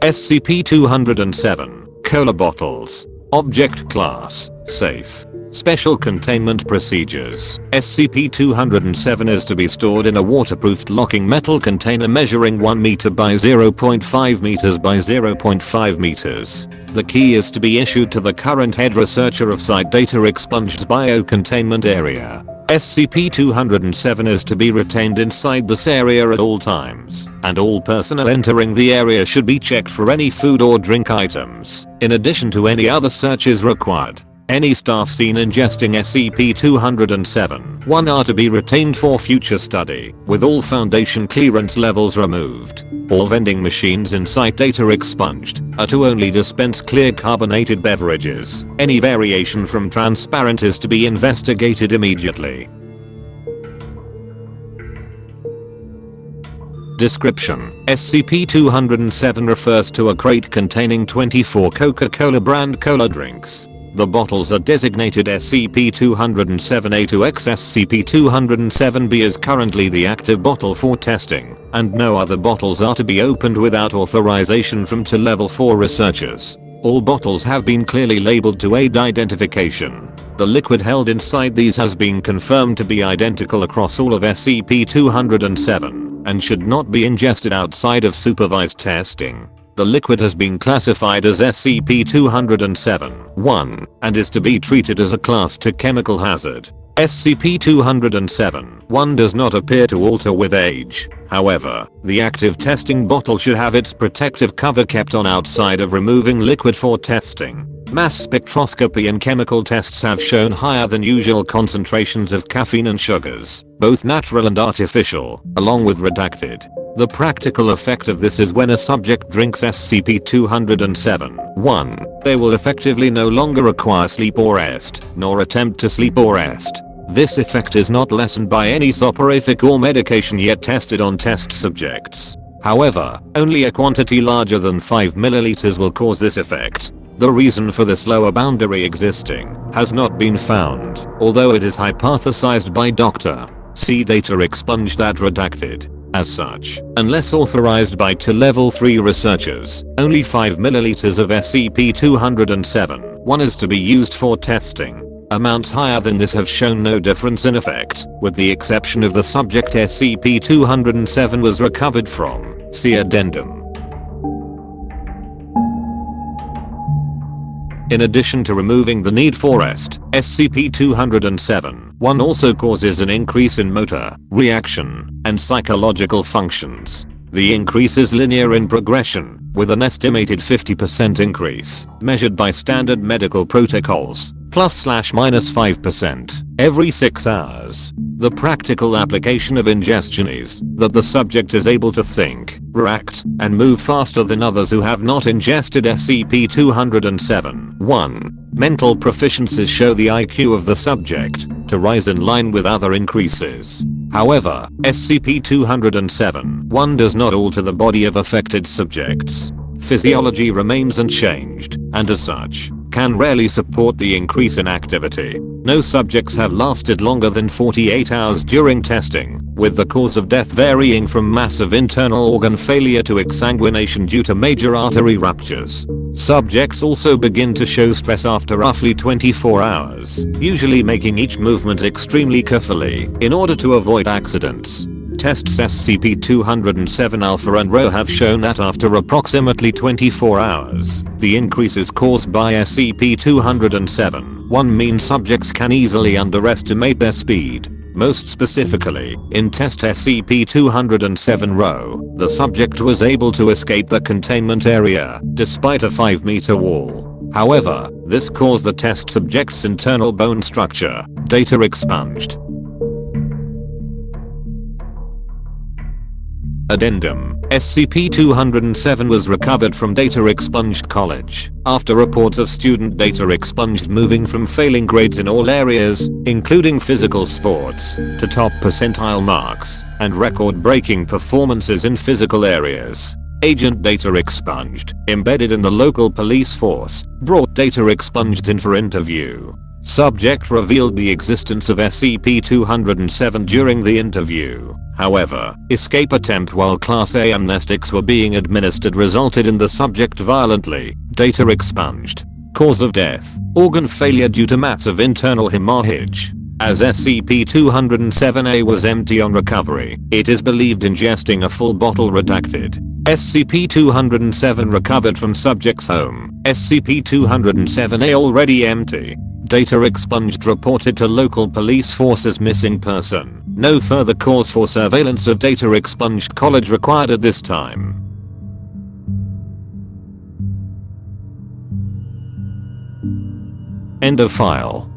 SCP-207, Cola Bottles. Object Class, Safe. Special Containment Procedures. SCP-207 is to be stored in a waterproofed locking metal container measuring 1 meter by 0.5 meters by 0.5 meters. The key is to be issued to the current head researcher of Site Data Expunged Biocontainment Area. SCP-207 is to be retained inside this area at all times, and all personnel entering the area should be checked for any food or drink items, in addition to any other searches required. Any staff seen ingesting SCP-207 are to be retained for future study, with all Foundation clearance levels removed. All vending machines in Site Data Expunged are to only dispense clear carbonated beverages. Any variation from transparent is to be investigated immediately. Description: SCP-207 refers to a crate containing 24 Coca-Cola brand cola drinks. The bottles are designated SCP-207A-X. SCP-207B is currently the active bottle for testing, and no other bottles are to be opened without authorization from Level 4 researchers. All bottles have been clearly labeled to aid identification. The liquid held inside these has been confirmed to be identical across all of SCP-207, and should not be ingested outside of supervised testing. The liquid has been classified as SCP-207-1 and is to be treated as a Class 2 chemical hazard. SCP-207-1 does not appear to alter with age. However, the active testing bottle should have its protective cover kept on outside of removing liquid for testing. Mass spectroscopy and chemical tests have shown higher than usual concentrations of caffeine and sugars, both natural and artificial, along with redacted. The practical effect of this is when a subject drinks SCP-207-1, they will effectively no longer require sleep or rest, nor attempt to sleep or rest. This effect is not lessened by any soporific or medication yet tested on test subjects. However, only a quantity larger than 5 ml will cause this effect. The reason for this lower boundary existing has not been found, although it is hypothesized by Dr. C. Data Expunged that redacted. As such, unless authorized by Level 3 researchers, only 5 ml of SCP-207-1 is to be used for testing. Amounts higher than this have shown no difference in effect, with the exception of the subject SCP-207 was recovered from. See Addendum. In addition to removing the need for rest, SCP-207-1 also causes an increase in motor, reaction, and psychological functions. The increase is linear in progression, with an estimated 50% increase, measured by standard medical protocols, ±5%, every 6 hours. The practical application of ingestion is that the subject is able to think, react, and move faster than others who have not ingested SCP-207-1. Mental proficiencies show the IQ of the subject to rise in line with other increases. However, SCP-207-1 does not alter the body of affected subjects. Physiology remains unchanged, and as such, can rarely support the increase in activity. No subjects have lasted longer than 48 hours during testing, with the cause of death varying from massive internal organ failure to exsanguination due to major artery ruptures. Subjects also begin to show stress after roughly 24 hours, usually making each movement extremely carefully in order to avoid accidents. Tests SCP-207 Alpha and Rho have shown that after approximately 24 hours, the increases caused by SCP-207-1 mean subjects can easily underestimate their speed. Most specifically, in test SCP-207 Rho, the subject was able to escape the containment area, despite a 5-meter wall. However, this caused the test subject's internal bone structure, data expunged. Addendum: SCP-207 was recovered from Data Expunged College after reports of student data expunged moving from failing grades in all areas, including physical sports, to top percentile marks, and record-breaking performances in physical areas. Agent Data Expunged, embedded in the local police force, brought Data Expunged in for interview. Subject revealed the existence of SCP-207 during the interview. However, escape attempt while Class A amnestics were being administered resulted in the subject violently. Data expunged. Cause of death: organ failure due to massive internal hemorrhage. As SCP-207-A was empty on recovery, it is believed ingesting a full bottle redacted. SCP-207 recovered from subject's home. SCP-207-A already empty. Data expunged, reported to local police force as missing person. No further cause for surveillance of data expunged college required at this time. End of file.